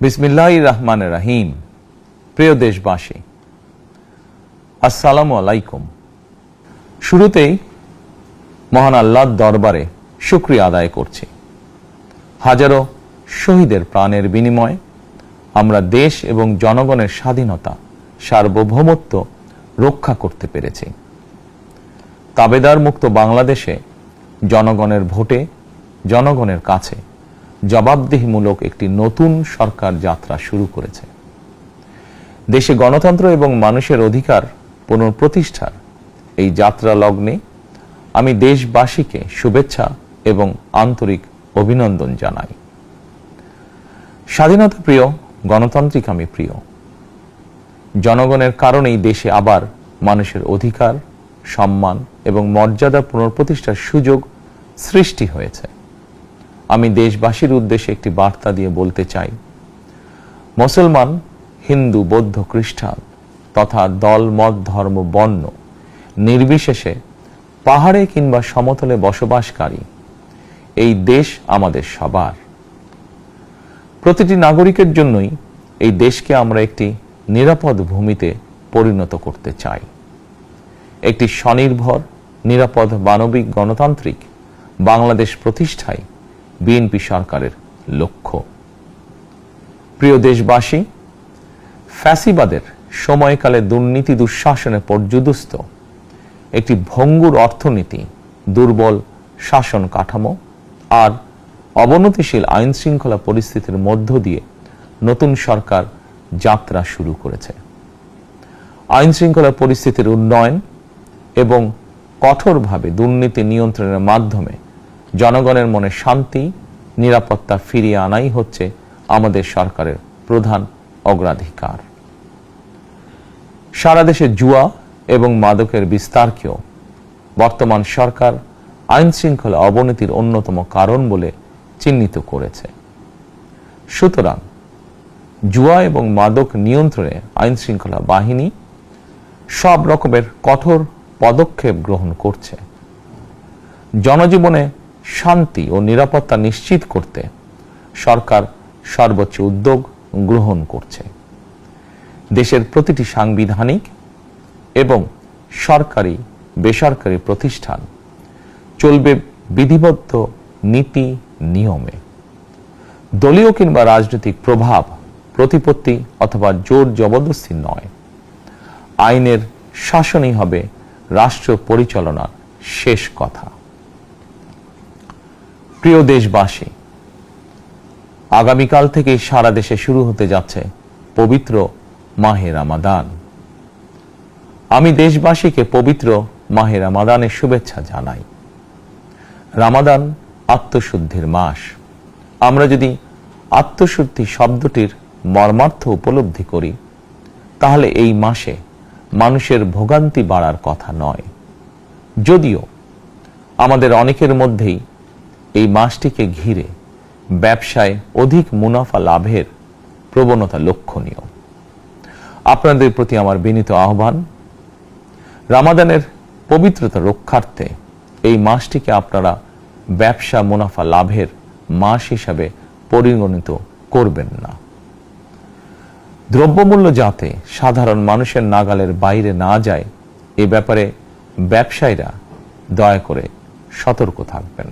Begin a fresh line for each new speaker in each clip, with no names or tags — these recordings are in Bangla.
বিসমিল্লাহির রহমানির রহিম। প্রিয় দেশবাসী, আসসালামু আলাইকুম। শুরুতেই মহান আল্লাহর দরবারে শুকরিয়া আদায় করছি। হাজারো শহীদের প্রাণের বিনিময়ে আমরা দেশ এবং জনগণের স্বাধীনতা, সার্বভৌমত্ব রক্ষা করতে পেরেছি। তাবেদার মুক্ত বাংলাদেশে জনগণের ভোটে জনগণের কাছে জবাবদিহিমূলক একটি নতুন সরকার যাত্রা শুরু করেছে। দেশে গণতন্ত্র এবং মানুষের অধিকার পুনঃপ্রতিষ্ঠার এই যাত্রা লগ্নে আমি দেশবাসীকে শুভেচ্ছা এবং আন্তরিক অভিনন্দন জানাই। স্বাধীনতা প্রিয়, গণতান্ত্রিক আমি প্রিয়। জনগণের কারণেই দেশে আবার মানুষের অধিকার, সম্মান এবং মর্যাদা পুনঃপ্রতিষ্ঠার সুযোগ সৃষ্টি হয়েছে। আমি দেশবাসীর উদ্দেশ্যে একটি বার্তা দিয়ে বলতে চাই, মুসলমান, হিন্দু, বৌদ্ধ, খ্রিস্টান তথা দল, মত, ধর্ম, বর্ণ নির্বিশেষে পাহাড়ে কিংবা সমতলে বসবাসকারী এই দেশ আমাদের সবার। প্রতিটি নাগরিকের জন্যই এই দেশকে আমরা একটি নিরাপদ ভূমিতে পরিণত করতে চাই। একটি স্বনির্ভর, নিরাপদ, মানবিক, গণতান্ত্রিক বাংলাদেশ প্রতিষ্ঠায় বিএনপি সরকারের লক্ষ্য। প্রিয় দেশবাসী, ফ্যাসিবাদের সময়কালে দুর্নীতি, দুঃশাসনে পর্যুদস্ত একটি ভঙ্গুর অর্থনীতি, দুর্বল শাসন কাঠামো আর অবনতিশীল আইন শৃঙ্খলা পরিস্থিতির মধ্য দিয়ে নতুন সরকার যাত্রা শুরু করেছে। আইন শৃঙ্খলা পরিস্থিতির উন্নয়ন এবং কঠোরভাবে দুর্নীতি নিয়ন্ত্রণের মাধ্যমে জনগণের মনে শান্তি, নিরাপত্তা ফিরিয়ে আনাই হচ্ছে আমাদের সরকারের প্রধান অগ্রাধিকার। সারা দেশে জুয়া এবং মাদকের বিস্তারকেও বর্তমান সরকার আইন শৃঙ্খলা অবনতির অন্যতম কারণ বলে চিহ্নিত করেছে। সুতরাং জুয়া এবং মাদক নিয়ন্ত্রণে আইন শৃঙ্খলা বাহিনী সব রকমের কঠোর পদক্ষেপ গ্রহণ করছে। জনজীবনে শান্তি ও নিরাপত্তা নিশ্চিত করতে সরকার সর্বোচ্চ উদ্যোগ গ্রহণ করছে। দেশের প্রতিটি সাংবিধানিক এবং সরকারি, বেসরকারি প্রতিষ্ঠান চলবে বিধিবদ্ধ নীতি নিয়মে। দলীয় কিংবা রাজনৈতিক প্রভাব, প্রতিপত্তি অথবা জোর জবরদস্তি নয়। আইনের শাসনই হবে রাষ্ট্র পরিচালনার শেষ কথা। প্রিয় দেশবাসী, আগামীকাল থেকে সারা দেশে শুরু হতে যাচ্ছে পবিত্র মাহে রমাদান। আমি দেশবাসীকে পবিত্র মাহে রমাদানের শুভেচ্ছা জানাই। রমাদান আত্মশুদ্ধির মাস। আমরা যদি আত্মশুদ্ধি শব্দটির মর্মার্থ উপলব্ধি করি, তাহলে এই মাসে মানুষের ভোগান্তি বাড়ার কথা নয়। যদিও আমাদের অনেকের মধ্যেই এই মাসটিকে ঘিরে ব্যবসায় অধিক মুনাফা লাভের প্রবণতা লক্ষণীয়। আপনাদের প্রতি আমার বিনীত আহ্বান, রমাদানের পবিত্রতা রক্ষার্থে এই মাসটিকে আপনারা ব্যবসা মুনাফা লাভের মাস হিসাবে পরিগণিত করবেন না। দ্রব্যমূল্য যাতে সাধারণ মানুষের নাগালের বাইরে না যায়, এ ব্যাপারে ব্যবসায়ীরা দয়া করে সতর্ক থাকবেন।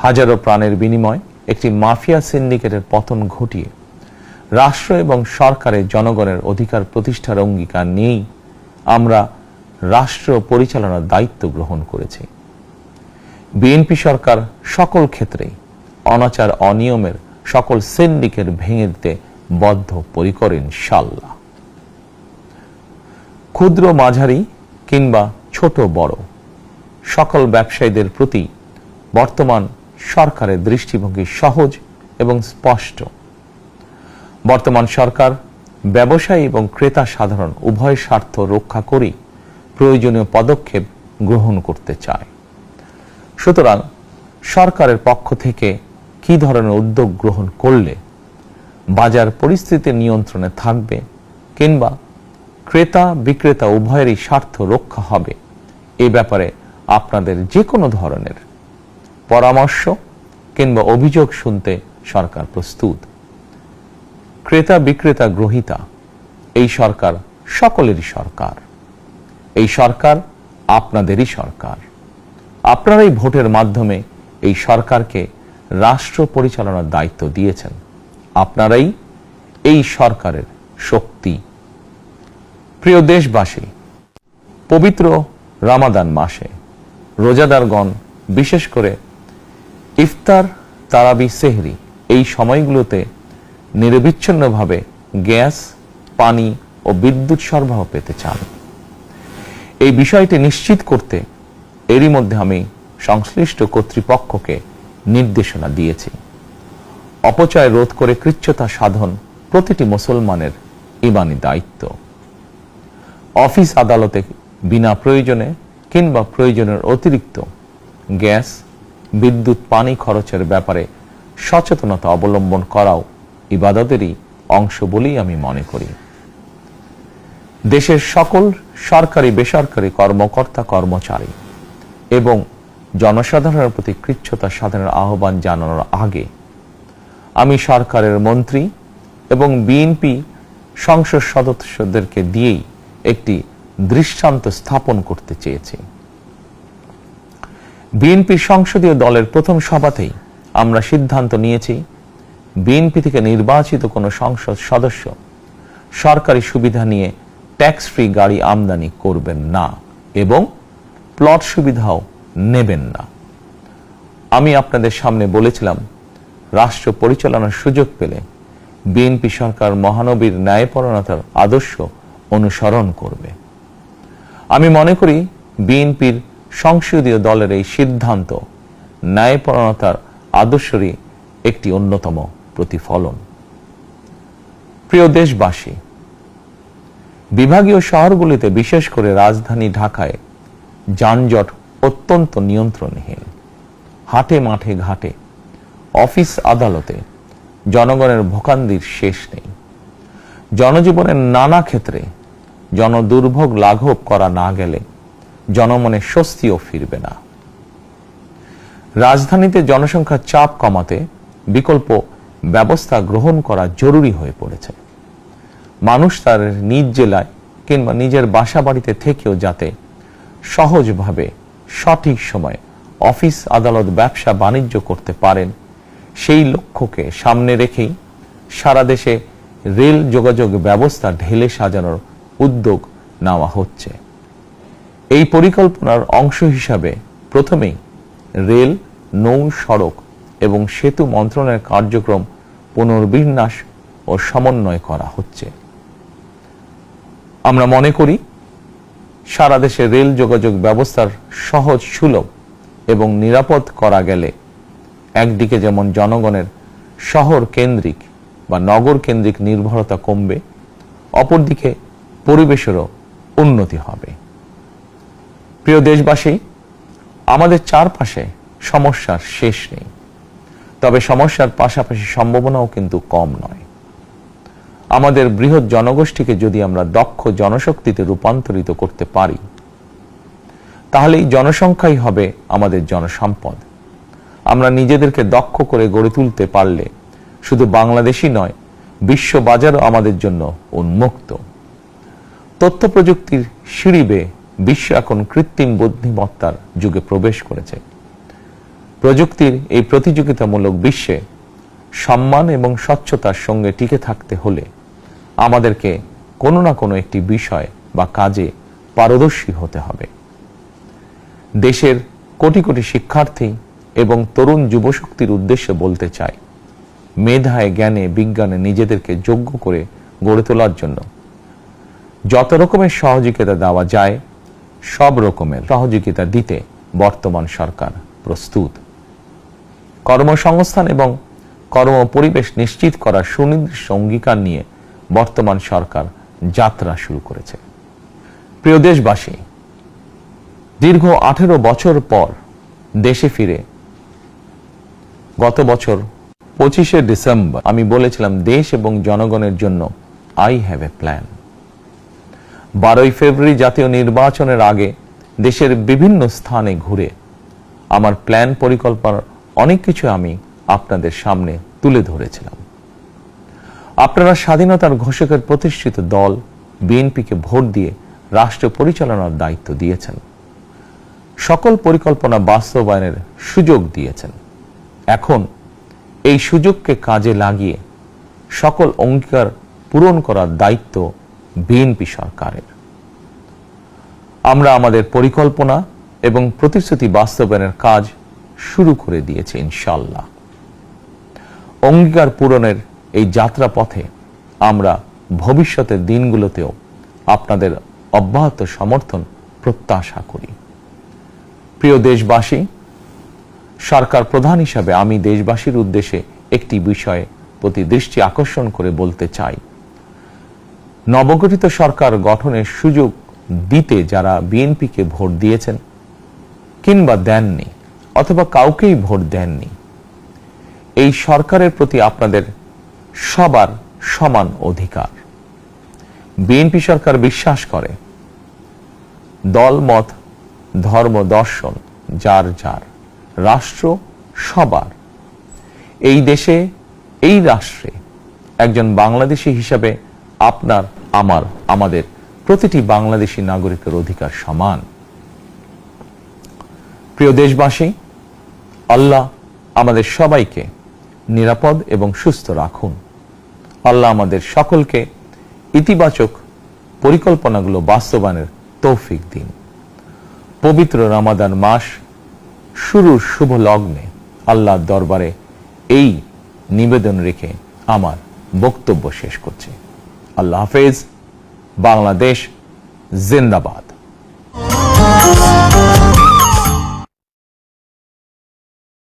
হাজারো প্রাণের বিনিময়ে একটি মাফিয়া সিন্ডিকেটের পতন ঘটিয়ে রাষ্ট্র এবং সরকারের জনগণের অধিকার প্রতিষ্ঠার অঙ্গীকার নিয়েই আমরা রাষ্ট্র পরিচালনার দায়িত্ব গ্রহণ করেছি। বিএনপি সরকার সকল ক্ষেত্রেই অনাচার, অনিয়মের সকল সিন্ডিকেট ভেঙে দিতে বদ্ধপরিকর ইনশাআল্লাহ। ক্ষুদ্র, মাঝারি কিংবা ছোট বড় সকল ব্যবসায়ীদের প্রতি বর্তমান সরকারের দৃষ্টিভঙ্গি সহজ এবং স্পষ্ট। বর্তমান সরকার ব্যবসায়ী এবং ক্রেতা সাধারণ উভয় স্বার্থ রক্ষা করেই প্রয়োজনীয় পদক্ষেপ গ্রহণ করতে চায়। সুতরাং সরকারের পক্ষ থেকে কি ধরনের উদ্যোগ গ্রহণ করলে বাজার পরিস্থিতি নিয়ন্ত্রণে থাকবে কিংবা ক্রেতা বিক্রেতা উভয়েরই স্বার্থ রক্ষা হবে, এ ব্যাপারে আপনাদের যে কোনো ধরনের পরামর্শ কিংবা অভিযোগ শুনতে সরকার প্রস্তুত। ক্রেতা বিক্রেতা গ্রহীতা, এই সরকার সকলেরই সরকার। এই সরকার আপনাদেরই সরকার। আপনারাই ভোটের মাধ্যমে এই সরকারকে রাষ্ট্র পরিচালনার দায়িত্ব দিয়েছেন। আপনারাই এই সরকারের শক্তি। প্রিয় দেশবাসী, পবিত্র রমাদান মাসে রোজাদারগণ বিশেষ করে ইফতার, তারাবি, সেহরি এই সময়গুলোতে নিরবিচ্ছিন্নভাবে গ্যাস, পানি ও বিদ্যুৎ সরবরাহ পেতে চান। এই বিষয়টি নিশ্চিত করতে এরই মধ্যে আমি সংশ্লিষ্ট কর্তৃপক্ষকে নির্দেশনা দিয়েছি। অপচয় রোধ করে কৃচ্ছ্রতা সাধন প্রতিটি মুসলমানের ঈমানি দায়িত্ব। অফিস আদালতে বিনা প্রয়োজনে কিংবা প্রয়োজনের অতিরিক্ত গ্যাস, বিদ্যুৎ, পানি খরচের ব্যাপারে সচেতনতা অবলম্বন করাও ইবাদতেরই অংশ বলেই আমি মনে করি। দেশের সকল সরকারি বেসরকারি কর্মকর্তা কর্মচারী এবং জনসাধারণের প্রতি কৃচ্ছ্রতা সাধনের আহ্বান জানানোর আগে আমি সরকারের মন্ত্রী এবং বিএনপি সংসদ সদস্যদেরকে দিয়েই একটি দৃষ্টান্ত স্থাপন করতে চেয়েছি। বিএনপি সংসদীয় দলের প্রথম সভাতেই আমরা সিদ্ধান্ত নিয়েছি, বিএনপি থেকে নির্বাচিত কোনো সংসদ সদস্য সরকারি সুবিধা নিয়ে ট্যাক্স ফ্রি গাড়ি আমদানি করবেন না এবং প্লট সুবিধাও নেবেন না। আমি আপনাদের সামনে বলেছিলাম, রাষ্ট্র পরিচালনার সুযোগ পেলে বিএনপি সরকার মহানবীর ন্যায়পরায়ণতার আদর্শ অনুসরণ করবে। আমি মনে করি বিএনপির সংসদীয় দলের এই সিদ্ধান্ত ন্যায়পরায়ণতার আদর্শেরই একটি অন্যতম প্রতিফলন। প্রিয় দেশবাসী, বিভাগীয় শহরগুলিতে বিশেষ করে রাজধানী ঢাকায় যানজট অত্যন্ত নিয়ন্ত্রণহীন। হাটে মাঠে ঘাটে, অফিস আদালতে জনগণের ভোগান্তির শেষ নেই। জনজীবনের নানা ক্ষেত্রে জনদুর্ভোগ লাঘব করা না গেলে জনমনে স্বস্তিও ফিরবে না। রাজধানীতে জনসংখ্যার চাপ কমাতে বিকল্প ব্যবস্থা গ্রহণ করা জরুরি হয়ে পড়েছে। মানুষ তার নিজ জেলায় কিংবা নিজের বাসা বাড়িতে থেকেও যাতে সহজভাবে সঠিক সময়ে অফিস, আদালত, ব্যবসা বাণিজ্য করতে পারেন, সেই লক্ষ্যকে সামনে রেখেই সারা দেশে রেল যোগাযোগ ব্যবস্থা ঢেলে সাজানোর উদ্যোগ নেওয়া হচ্ছে। এই পরিকল্পনার অংশ হিসাবে প্রথমেই রেল, নৌ, সড়ক এবং সেতু মন্ত্রণালয়ের কার্যক্রম পুনর্বিন্যাস ও সমন্বয় করা হচ্ছে। আমরা মনে করি সারা দেশে রেল যোগাযোগ ব্যবস্থার সহজ, সুলভ এবং নিরাপদ করা গেলে একদিকে যেমন জনগণের শহর কেন্দ্রিক বা নগর কেন্দ্রিক নির্ভরতা কমবে, অপরদিকে পরিবেশেরও উন্নতি হবে। প্রিয় দেশবাসী, আমাদের চারপাশে সমস্যার শেষ নেই, তবে সমস্যার পাশাপাশি সম্ভাবনাও কিন্তু কম নয়। আমাদের বৃহৎ জনগোষ্ঠীকে যদি আমরা দক্ষ জনশক্তিতে রূপান্তরিত করতে পারি, তাহলে এই জনসংখ্যাই হবে আমাদের জনসম্পদ। আমরা নিজেদেরকে দক্ষ করে গড়ে তুলতে পারলে শুধু বাংলাদেশই নয়, বিশ্ব বাজারও আমাদের জন্য উন্মুক্ত। তথ্য প্রযুক্তির সিঁড়ি বেয়ে বিশ্ব এখন কৃত্রিম বুদ্ধিমত্তার যুগে প্রবেশ করেছে। প্রযুক্তির এই প্রতিযোগিতামূলক বিশ্বে সম্মান এবং স্বচ্ছতার সঙ্গে টিকে থাকতে হলে আমাদেরকে কোনো না কোনো একটি বিষয় বা কাজে পারদর্শী হতে হবে। দেশের কোটি কোটি শিক্ষার্থী এবং তরুণ যুবশক্তির উদ্দেশ্যে বলতে চাই, মেধায়, জ্ঞানে, বিজ্ঞানে নিজেদেরকে যোগ্য করে গড়ে তোলার জন্য যত রকমের সহযোগিতা দেওয়া যায় সব রকমের সহযোগিতা দিতে বর্তমান সরকার প্রস্তুত। কর্মসংস্থান এবং কর্ম পরিবেশ নিশ্চিত করার সুনির্দিষ্ট অঙ্গীকার নিয়ে বর্তমান সরকার যাত্রা শুরু করেছে। প্রিয় দেশবাসী, দীর্ঘ 18 বছর পর দেশে ফিরে গত বছর 25শে ডিসেম্বর আমি বলেছিলাম, দেশ এবং জনগণের জন্য আই হ্যাভ এ প্ল্যান। 12ই ফেব্রুয়ারি জাতীয় নির্বাচনের আগে দেশের বিভিন্ন স্থানে ঘুরে আমার প্ল্যান, পরিকল্পনার অনেক কিছু আমি আপনাদের সামনে তুলে ধরেছিলাম। আপনারা স্বাধীনতার ঘোষকের প্রতিষ্ঠিত দল বিএনপিকে ভোট দিয়ে রাষ্ট্র পরিচালনার দায়িত্ব দিয়েছেন, সকল পরিকল্পনা বাস্তবায়নের সুযোগ দিয়েছেন। এখন এই সুযোগকে কাজে লাগিয়ে সকল অঙ্গীকার পূরণ করার দায়িত্ব বিএনপি সরকারের। আমরা আমাদের পরিকল্পনা এবং প্রতিশ্রুতি বাস্তবায়নের কাজ শুরু করে দিয়েছি ইনশাআল্লাহ। অঙ্গীকার পূরণের এই যাত্রা পথে আমরা ভবিষ্যতের দিনগুলোতেও আপনাদের অব্যাহত সমর্থন প্রত্যাশা করি। প্রিয় দেশবাসী, সরকার প্রধান হিসাবে আমি দেশবাসীর উদ্দেশ্যে একটি বিষয়ে প্রতি দৃষ্টি আকর্ষণ করে বলতে চাই। নবগঠিত সরকার গঠনের সুযোগ দিতে যারা বিএনপিকে ভোট দিয়েছেন কিংবা দেননি অথবা কাউকেই ভোট দেননি, এই সরকারের প্রতি আপনাদের সবার সমান অধিকার। বিএনপি সরকার বিশ্বাস করে দল মত ধর্ম দর্শন যার যার, রাষ্ট্র সবার। এই দেশে এই রাষ্ট্রে একজন বাংলাদেশী হিসাবে আপনার আমার আমাদের প্রতিটি বাংলাদেশী নাগরিকের অধিকার সমান। প্রিয় দেশবাসী, আল্লাহ আমাদের সবাইকে নিরাপদ এবং সুস্থ রাখুন। আল্লাহ আমাদের সকলকে ইতিবাচক পরিকল্পনাগুলো বাস্তবায়নের তৌফিক দিন। পবিত্র রমাদান মাস শুরুর শুভ লগ্নে আল্লাহর দরবারে এই নিবেদন রেখে আমার বক্তব্য শেষ করছি। আল্লাহ হাফেজ। বাংলাদেশ জিন্দাবাদ।